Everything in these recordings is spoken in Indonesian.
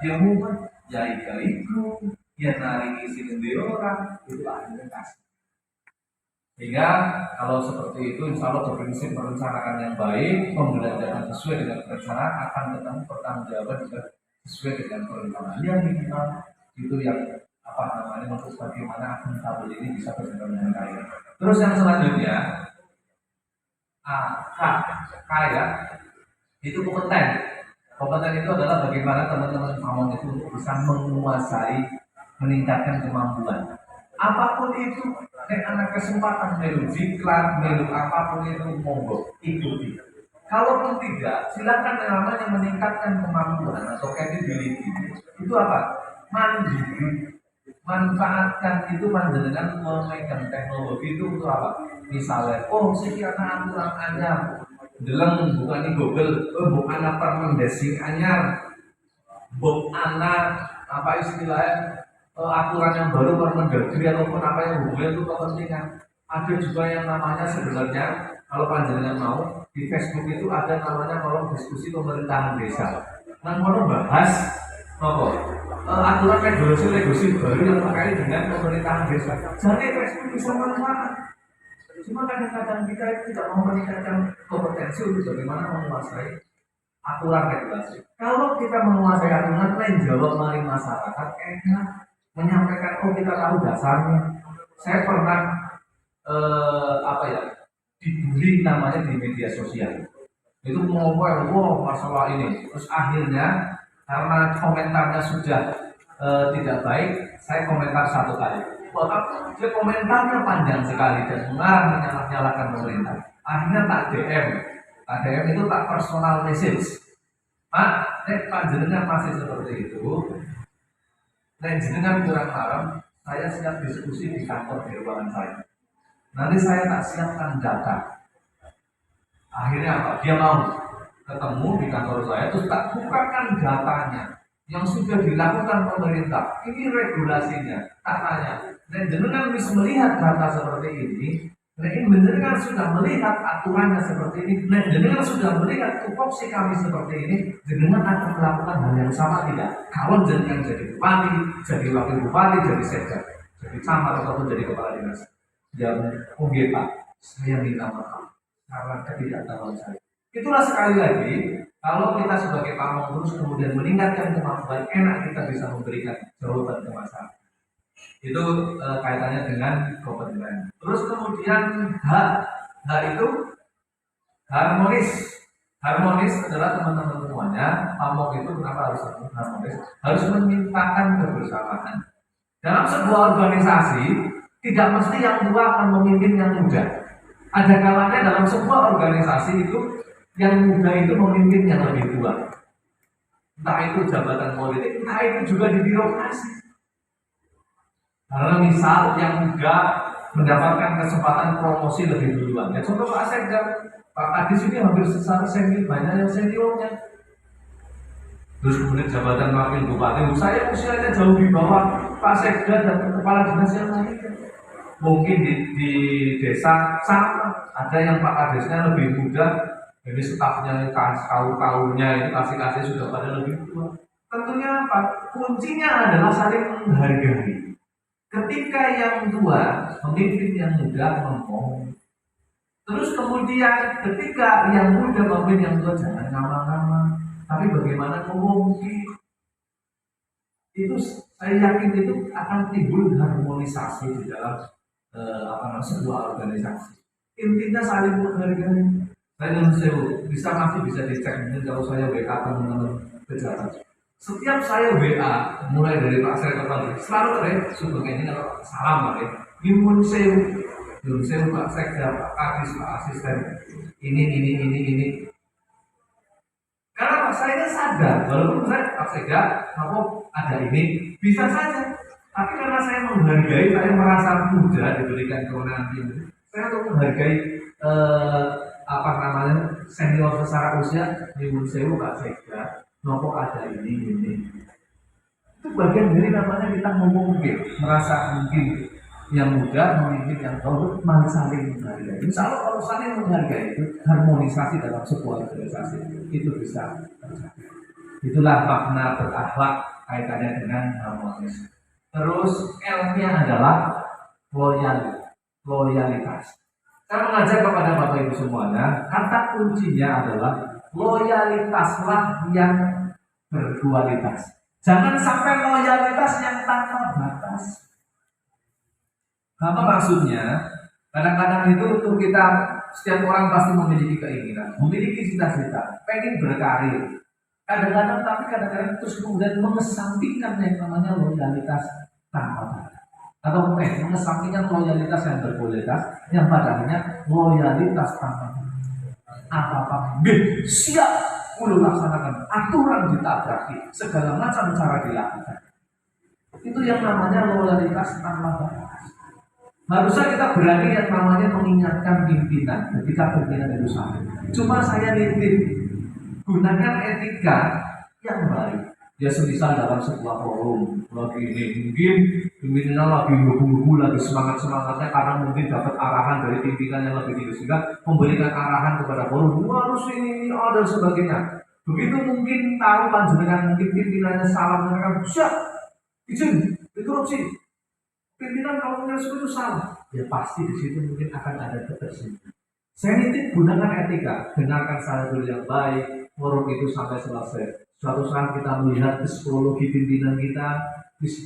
yang mungkin ya itu yang narik isi sendiri orang itu akhirnya kasih. Sehingga kalau seperti itu, insya Allah berprinsip merencanakan yang baik, membelanjakan sesuai dengan perencanaan, akan ketemu pertanggungjawaban juga sesuai dengan perencanaan. Yang minimal itu yang apa namanya maksud bagaimana akuntabel ini bisa berjalan dengan baik. Terus yang selanjutnya, kaya itu kompeten. Kompeten itu adalah bagaimana teman-teman pamong itu untuk bisa menguasai, meningkatkan kemampuan. Apapun itu, anak kesempatan melu zikran, melu apapun itu monggo ikuti. Kalaupun tidak, silakan yang namanya meningkatkan kemampuan atau capability. Itu apa? Mandiri. Manfaatkan itu panjenengan memegang teknologi itu untuk apa? Misalnya, sekian aturan anyar, deleng bukan di Google, bukan permendesing anyar, bukan apa istilahnya aturan yang baru Permendagri ataupun apa yang hubungannya itu kepentingan. Ada juga yang namanya sebenarnya kalau panjenengan mau di Facebook itu ada namanya kolom diskusi pemerintahan desa. Nah, mau bahas aturan regulasi baru yang terkait dengan pemerintahan desa. Jadi Facebook bisa manfaat. Cuma kadang-kadang kita itu tidak mau meningkatkan kompetensi untuk bagaimana menguasai aturan regulasi. Kalau kita menguasai aturan, lain jawab mari masyarakat enak menyampaikan kita tahu dasarnya. Saya pernah dibully namanya di media sosial. Itu mau masalah ini. Terus akhirnya karena komentarnya sudah tidak baik, saya komentar satu kali. Dia komentarnya panjang sekali dan menyalahkan pemerintah. Akhirnya tak DM. Tak DM itu tak personal message. Pak jenengan masih seperti itu. Dan jenengan kurang haram, saya siap diskusi di kantor di ruangan saya. Nanti saya tak siapkan data. Akhirnya apa? Dia mau ketemu di kantor saya, terus tak bukakan datanya yang sudah dilakukan pemerintah. Ini regulasinya, tak tanya. Dan jenengan bisa melihat data seperti ini. Dan jenengan sudah melihat aturannya seperti ini. Dan jenengan sudah melihat tupoksi kami seperti ini. Jenengan akan melakukan hal yang sama tidak? Kalau jenengan jadi bupati, jadi wakil bupati, jadi sekda, jadi camat ataupun jadi kepala dinas. Yang Pak, saya minta maaf karena ketidaktahuan saya. Itulah sekali lagi, kalau kita sebagai pamong terus kemudian meningkatkan kemampuan, enak kita bisa memberikan jawaban ke masyarakat. Itu kaitannya dengan kompetensi. Terus kemudian H itu harmonis. Harmonis adalah teman-teman semuanya. Pamong itu kenapa harus harmonis? Harus menciptakan kebersamaan. Dalam sebuah organisasi tidak mesti yang tua akan memimpin yang muda. Ada kalanya dalam sebuah organisasi itu yang muda itu memimpin yang lebih tua. Entah itu jabatan politik, entah itu juga di birokrasi. Karena misal yang muda mendapatkan kesempatan promosi lebih duluan. Ya contoh Pak Sekda, Pak Kadis ini hampir secara senior, banyak yang seniornya. Terus kemudian jabatan wakil bupati, saya usianya jauh di bawah Pak Sekda dan kepala dinas yang lain. Mungkin di desa sama, ada yang Pak Kadisnya lebih muda, jadi stafnya kaum-kaumnya itu kasih sudah pada lebih tua. Tentunya apa? Kuncinya adalah saling menghargai. Ketika yang tua memimpin yang muda ngomong. Terus kemudian ketika yang muda memimpin yang tua jangan ngama-ngama. Tapi bagaimana ngomong? Itu saya yakin itu akan timbul harmonisasi di dalam sebuah organisasi. Intinya saling menghargai. Saya masih bisa dicek kalau saya WA teman-teman pejabat. Setiap saya WA mulai dari Pak Sekda selalu sebagai ini kalau salam Nyuwun sewu Pak Sekda, Pak Kadis, Pak Asisten ini. Karena saya sadar walaupun saya Pak Sekda ada ini bisa saja, tapi karena saya menghargai, saya merasa muda diberikan kewenangan ini, saya untuk menghargai senior secara usia. Nyuwun sewu Pak Sekda, nopo ada ini. Itu bagian dari namanya kita ngomong merasa mungkin yang muda memimpin yang tua, malah saling menghargai. Insya Allah kalau saling menghargai itu harmonisasi dalam sebuah organisasi itu bisa terjadi. Itulah makna berakhlak kaitannya dengan harmonis. Terus L-nya adalah loyalitas. Saya mengajak kepada Bapak Ibu semuanya, kata kuncinya adalah loyalitaslah yang berkualitas. Jangan sampai loyalitas yang tanpa batas. Apa maksudnya? Kadang-kadang itu untuk kita, setiap orang pasti memiliki keinginan, memiliki cita-cita, pengen berkarir. Kadang-kadang terus kemudian mengesampingkan yang namanya loyalitas tanpa batas. Atau mengesampingkan loyalitas yang berkualitas, yang padanya loyalitas tanpa batas. Apa-apa, siap udah laksanakan, aturan ditabraki, segala macam cara dilakukan. Itu yang namanya loyalitas tanpa batas. Harusnya kita berani yang namanya mengingatkan pimpinan ketika pimpinan itu salah. Cuma saya nitip, gunakan etika yang baik. Ya semisal dalam sebuah forum lagi ini mungkin pimpinannya lagi nunggu lagi semangatnya karena mungkin dapat arahan dari pimpinan yang lebih tinggi sehingga memberikan arahan kepada forum harus ini dan sebagainya. Begitu mungkin tahu panjenengan mungkin pimpinannya salah mereka siap izin interupsi. Pimpinan kalau punya itu salah, ya pasti di situ mungkin akan ada ketersinggungan. Saya nitip gunakan etika, dengarkan saya dulu yang baik, forum itu sampai selesai. Suatu saat kita melihat psikologi pimpinan kita,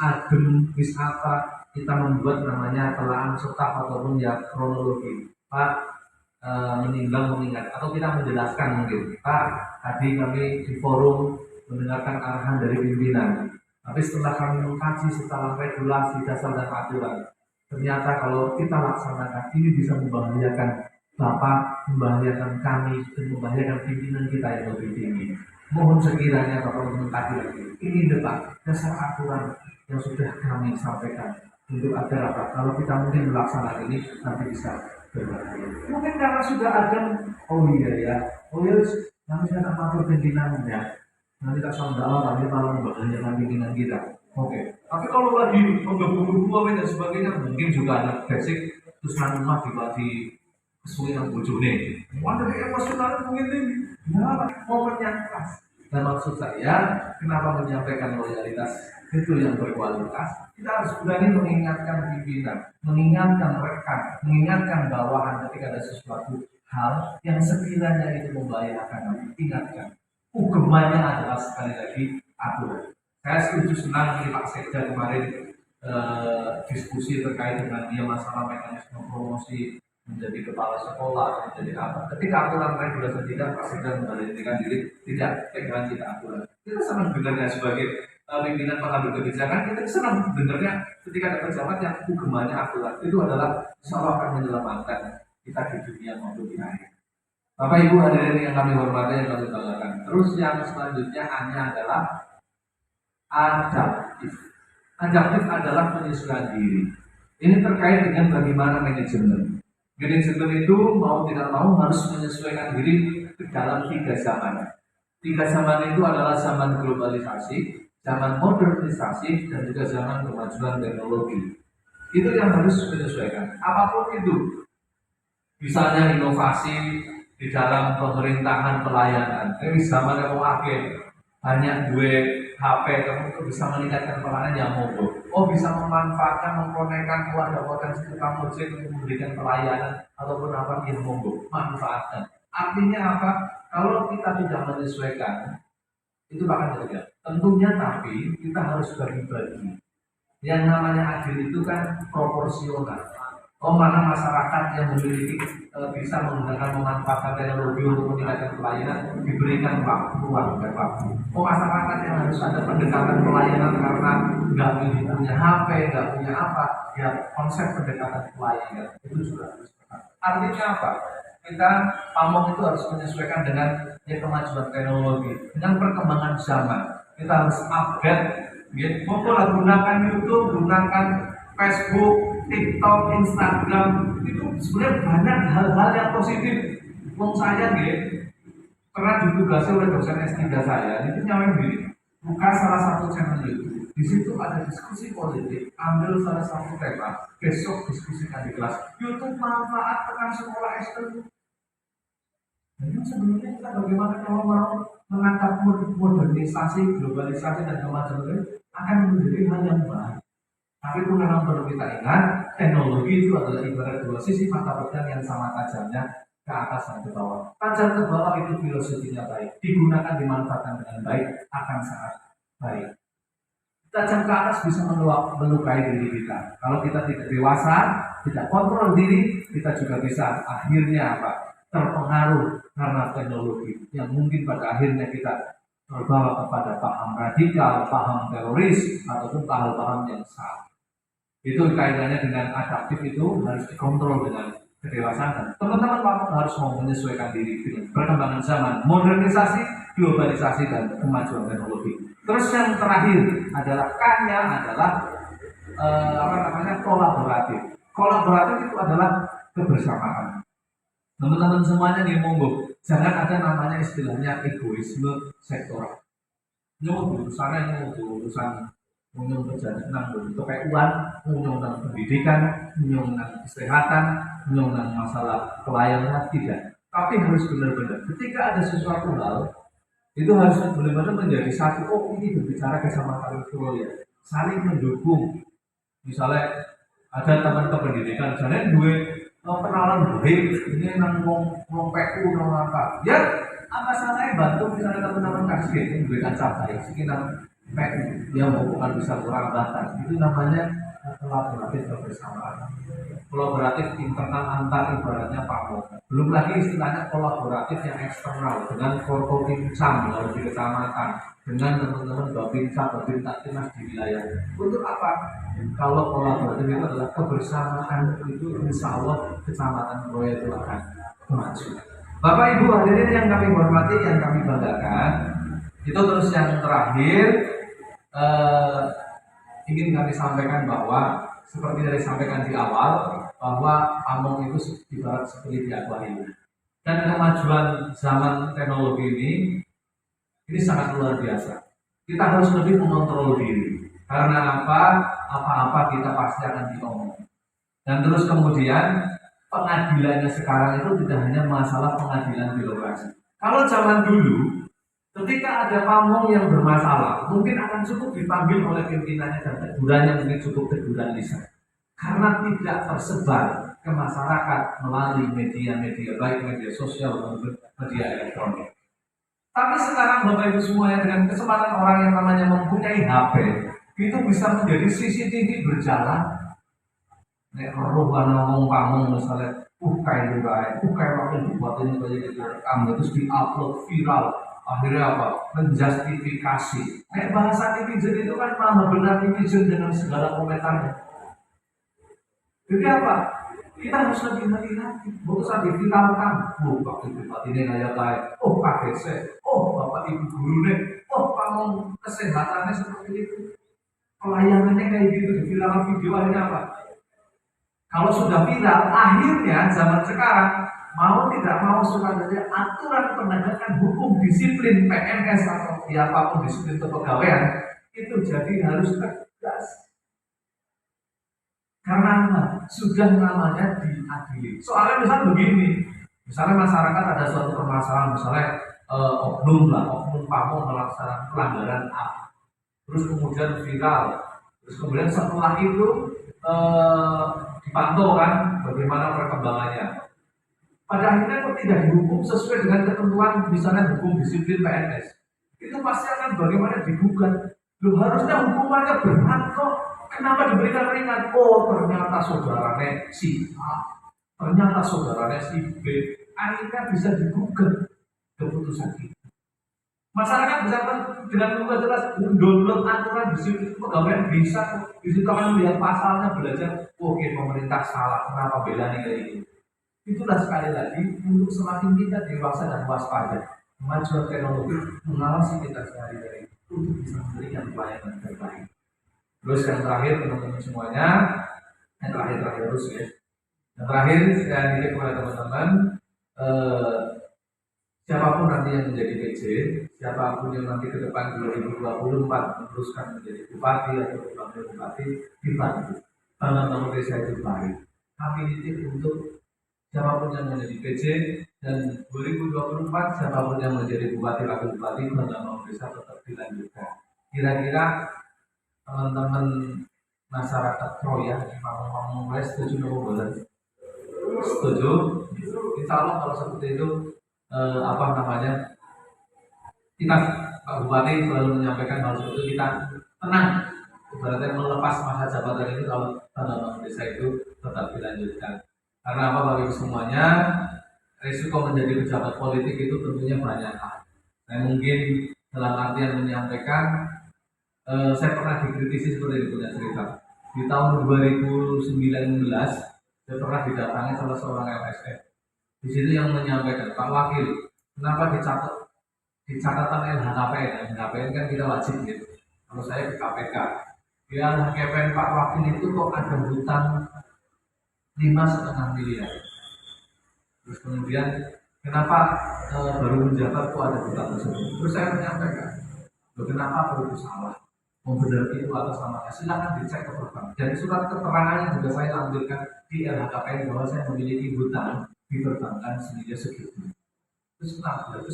adem, apa, kita membuat namanya telaan setaf ataupun ya kronologi. Pak menimbang mengingat atau kita menjelaskan mungkin, Pak tadi kami di forum mendengarkan arahan dari pimpinan. Tapi setelah kami mengkaji setelah regulasi dasar dan aturan, ternyata kalau kita laksanakan ini bisa membahayakan Bapak, membahayakan kami, dan membahayakan pimpinan kita yang lebih tinggi. Mohon sekiranya Bapak mengkaji lagi. Ini depan dasar aturan yang sudah kami sampaikan untuk agar apa? Kalau kita mungkin melaksanakan ini nanti bisa berbahaya. Mungkin karena sudah ada, nanti saya akan matur pimpinannya. Nanti tak salah kami malah membahayakan pimpinan kita. Oke. Tapi kalau lagi menggabung-gabung dan sebagainya, mungkin juga ada basic terus nanti mah di kesulitan bojone. Wanda emosional mungkin ini. Ya, momen yang pas. Dan maksud saya, kenapa menyampaikan loyalitas itu yang berkualitas? Kita harus berani mengingatkan pimpinan, mengingatkan rekan, mengingatkan bawahan ketika ada sesuatu hal yang sekiranya itu membahayakan. Ingatkan. Hukumannya adalah sekali lagi aturan. Saya setuju senang ini Pak Sekda kemarin diskusi terkait dengan dia masalah mekanisme promosi menjadi kepala sekolah, menjadi apa. Ketika aturan regulasi tidak, Pak Sekda memberhentikan diri, tidak pegang kita aturan. Kita senang dengarnya sebagai pimpinan pengambil kebijakan, kita senang dengarnya ketika ada pejabat yang hukumannya aturan. Itu adalah insya Allah akan menyelamatkan kita di dunia maupun di akhirat. Bapak Ibu hadirin yang kami hormati, yang kami banggakan. Terus yang selanjutnya hanya adalah adaptif. Adaptif adalah penyesuaian diri. Ini terkait dengan bagaimana manajemen. Manajemen itu mau tidak mau harus menyesuaikan diri ke dalam 3 zaman. 3 zaman itu adalah zaman globalisasi, zaman modernisasi, dan juga zaman kemajuan teknologi. Itu yang harus menyesuaikan. Apapun itu, misalnya inovasi di dalam pemerintahan pelayanan. Ini zaman yang akhir banyak HP, kamu bisa meningkatkan pelayanan yang monggo. Bisa memanfaatkan, mengkonekkan ada potensi tukang ojek untuk memberikan pelayanan ataupun apa yang monggo, manfaatkan. Artinya apa? Kalau kita tidak menyesuaikan, itu bakal terjadi. Tentunya tapi kita harus bagi-bagi. Yang namanya adil itu kan proporsional. Mana masyarakat yang memiliki bisa menggunakan memanfaatkan teknologi untuk meningkatkan pelayanan diberikan ruang dan waktu. Masyarakat yang harus ada pendekatan pelayanan karena nggak punya HP, nggak punya apa, ya konsep pendekatan pelayanan itu juga harus. Artinya apa? Kita pamong itu harus menyesuaikan dengan kemajuan teknologi, dengan perkembangan zaman. Kita harus update. Gunakan YouTube, gunakan Facebook, TikTok, Instagram, itu sebenarnya banyak hal-hal yang positif. Saya pernah ditugasi oleh dosen S3 saya, itu nyawain gini, buka salah satu channel YouTube. Di situ ada diskusi politik, ambil salah satu tema, besok diskusikan di kelas. YouTube manfaat tekan sekolah SD. Jadi sebenarnya kita bagaimana kalau mau menangkap modernisasi, globalisasi dan kemajuan akan menjadi hal yang baik. Tapi itu memang perlu kita ingat, teknologi itu adalah ibarat dua sisi mata pedang yang sama tajamnya, ke atas dan ke bawah. Tajam ke bawah itu filosofinya baik, digunakan dimanfaatkan dengan baik akan sangat baik. Tajam ke atas bisa melukai diri kita. Kalau kita tidak dewasa, tidak kontrol diri, kita juga bisa akhirnya terpengaruh karena teknologi yang mungkin pada akhirnya kita terbawa kepada paham radikal, paham teroris, ataupun paham-paham yang salah. Itu kaitannya dengan adaptif itu harus dikontrol dengan kedewasaan. Dan teman-teman harus mau menyesuaikan diri dengan perkembangan zaman, modernisasi, globalisasi, dan kemajuan teknologi. Terus yang terakhir adalah kolaboratif. Kolaboratif itu adalah kebersamaan. Teman-teman semuanya nih monggo, jangan ada namanya istilahnya egoisme sektoral. Urusan kerjaan untuk kayak uang, tentang pendidikan, tentang kesehatan, tentang masalah pelayanan tidak. Tapi harus benar-benar ketika ada sesuatu hal itu harus benar-benar menjadi satu. Oh, ini berbicara kesamaan ya, saling mendukung. Misalnya ada teman kependidikan, jangan kenalan baik, ini nang wong PU nang apa. Ya, apa salahnya bantu misalnya teman-teman kasih memberikan cabai sekitar PU yang bukan bisa kurang batas. Itu namanya kolaboratif kebersamaan. Kolaboratif internal antar ibaratnya pamong. Belum lagi istilahnya kolaboratif yang eksternal dengan Forkopimcam kalau di kecamatan, dengan teman-teman Babinsa, Babinsa Timnas di wilayah. Untuk apa? Kalau kolaboratif itu adalah kebersamaan, itu insya Allah kecamatan Proyek itu akan maju. Bapak Ibu hadirin yang kami hormati, yang kami banggakan, itu terus yang terakhir ingin kami sampaikan bahwa seperti yang disampaikan di awal, bahwa pamong itu ibarat seperti di akuarium. Dan kemajuan zaman teknologi ini sangat luar biasa. Kita harus lebih mengontrol diri. Karena apa-apa kita pasti akan diomong. Dan terus kemudian pengadilannya sekarang itu tidak hanya masalah pengadilan birokrasi. Kalau zaman dulu, ketika ada pamong yang bermasalah, mungkin akan cukup dipanggil oleh pimpinannya dan tegurannya mungkin cukup teguran lisan. Karena tidak tersebar ke masyarakat melalui media-media, baik media sosial maupun media elektronik. Tapi sekarang Bapak Ibu semuanya, dengan kesempatan orang yang namanya mempunyai HP, itu bisa menjadi CCTV berjalan. Nek roh kana ngomong pamong misalnya, kayak waktu dibuat ini kayak gitu, rekam terus diupload viral. Akhirnya menjustifikasi. Bahasa netizen itu kan maha benar netizen dengan segala komentarnya. Jadi kita harus lebih hati-hati. Bukan diviralkan. Pak Ibu ini kayak KDC. Bapak Ibu guru nih. Pamong kesehatannya seperti itu. Pelayanannya kayak gitu. Diviralkan video akhirnya apa? Kalau sudah viral, akhirnya zaman sekarang mau tidak mau suka saja aturan penegakan hukum disiplin PNS atau siapapun disiplin kepegawaian itu jadi harus tegas. Karena sudah namanya diadili. Soalnya misalnya begini, misalnya masyarakat ada suatu permasalahan, misalnya oknum pamong melaksanakan pelanggaran A, terus kemudian viral, terus kemudian setelah itu dipantau kan bagaimana perkembangannya. Pada akhirnya kok tidak dihukum sesuai dengan ketentuan misalnya hukum disiplin PNS, itu pasti akan bagaimana digugat. Harusnya hukumannya berat kok. Kenapa diberikan ringan? Ternyata saudaranya si A, ternyata saudaranya si B. Akhirnya bisa digugat keputusan itu. Masyarakat bisa dengan mudah jelas download aturan disiplin pegawaian bisa. Di situ akan melihat pasalnya, belajar. Oke, pemerintah salah, kenapa bela nih kayak ini? Itulah sekali lagi untuk semakin kita dewasa dan waspada, kemajuan teknologi mengawasi kita sehari-hari untuk bisa memberikan pelayanan terbaik. Terus yang terakhir teman-teman semuanya, yang terakhir terus ya. Yang terakhir saya ingin kepada teman-teman, siapapun nanti yang menjadi PJ, siapapun yang nanti ke depan 2024 meneruskan menjadi bupati atau wakil bupati, dibantu. Teman-teman desa itu baik. Kami nitip untuk siapapun yang menjadi PJ, dan 2024 siapapun yang menjadi bupati wakil bupati pengembangan desa tetap dilanjutkan. Kira-kira teman-teman masyarakat Kroya mau mulai setuju atau boleh? Setuju? Insya Allah kalau seperti itu apa namanya, kita Pak Bupati selalu menyampaikan hal seperti itu, kita tenang, ibaratnya melepas masa jabatan ini kalau pengembangan desa itu tetap dilanjutkan. Karena apa Bapak Ibu semuanya, risiko menjadi pejabat politik itu tentunya banyak hal. Saya mungkin dalam artian menyampaikan, saya pernah dikritisi seperti itu, punya cerita. Di tahun 2019 saya pernah didatangi salah seorang LSM. Di situ yang menyampaikan, Pak Wakil, kenapa dicatat di catatan LHKPN? LHKPN kan kita wajib gitu. Kalau saya ke KPK, di LHKPN Pak Wakil itu kok ada hutang 5,5 miliar. Terus kemudian kenapa baru menjabat kok ada hutang tersebut? Terus saya menyampaikan, kenapa perlu salah? Membenar itu atas namanya, silakan dicek ke perbankan. Dan surat keterangannya juga saya tampilkan di LHKPN bahwa saya memiliki hutang di perbankan senilai segitu. Terus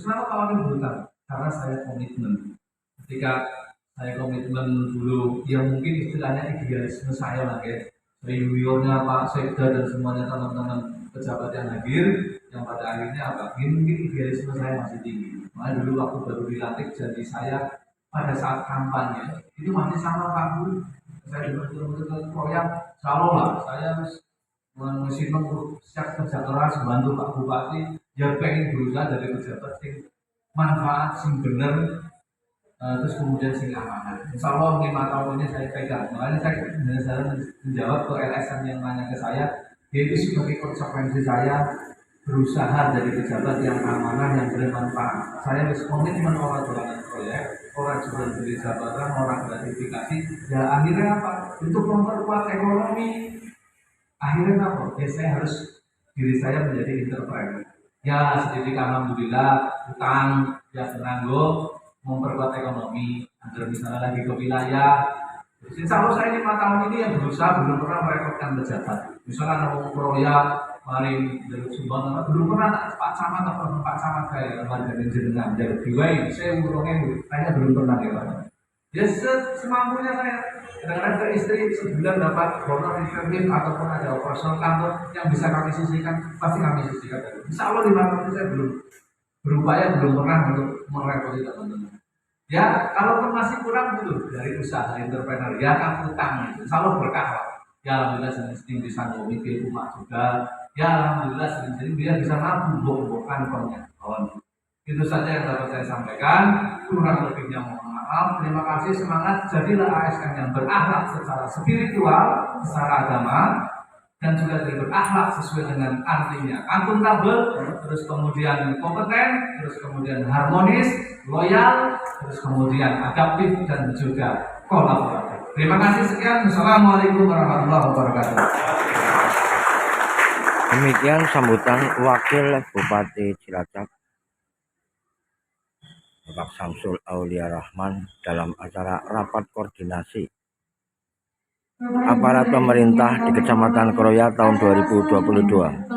kenapa kalau ada hutang? Karena saya komitmen. Ketika saya komitmen dulu, ya mungkin istilahnya idealisme saya lah ya. Reunionnya Pak Sekda dan semuanya teman-teman pejabat yang hadir, yang pada akhirnya apa? Mungkin idealisme saya masih tinggi. Makanya dulu waktu baru dilantik jadi saya pada saat kampanye itu masih sama Pak Guru. Saya betul-betul proyek, selalu lah saya mengisi siap kerja keras membantu Pak Bupati, ya pengen berusaha dari pejabat sing manfaat sing bener, terus kemudian sing amanah. Insya Allah 5 tahun ini saya pegang. Makanya saya menjawab ke LSM yang nanya ke saya, yaitu sebagai konsekuensi saya berusaha dari pejabat yang amanah, yang bermanfaat. Saya harus komitmen orang jualan proyek, orang jualan beli jabatan, orang gratifikasi. Ya akhirnya apa? Untuk memperkuat ekonomi. Akhirnya apa? Ya saya harus diri saya menjadi entrepreneur. Ya sedikit alhamdulillah utang ya penangguh memperkuat ekonomi. Agar misalnya lagi ke wilayah. Insya Allah saya 5 tahun ini yang berusaha belum pernah merepotkan pejabat. Misalnya mau proyek mari dari Subang, belum pernah Pak Camat atau Pak Camat kayak warga jenengan dari Diwai, saya ngurungin, kayaknya belum pernah ya Pak. Ya semampunya saya. Kadang-kadang ke istri sebulan dapat honor insentif ataupun ada operasional kantor yang bisa kami sisihkan, pasti kami sisihkan. Insya Allah 5 tahun saya belum berupaya, belum pernah untuk merepoti teman-teman. Ya kalaupun masih kurang dulu dari usaha entrepreneur, ya kan utang, insya Allah berkah. Ya alhamdulillah sering bisa ngomongin rumah juga. Ya alhamdulillah sering dia bisa mampu bukan kawan. Itu saja yang dapat saya sampaikan. Kurang lebihnya mohon maaf. Terima kasih, semangat. Jadilah ASN yang berakhlak secara spiritual, secara agama, dan juga berakhlak sesuai dengan artinya. Akuntabel, terus kemudian kompeten, terus kemudian harmonis, loyal, terus kemudian adaptif dan juga kolaboratif. Terima kasih sekian. Assalamualaikum warahmatullahi wabarakatuh. Demikian sambutan Wakil Bupati Cilacap Bapak Samsul Aulia Rahman dalam acara rapat koordinasi aparat pemerintah di Kecamatan Kroya tahun 2022.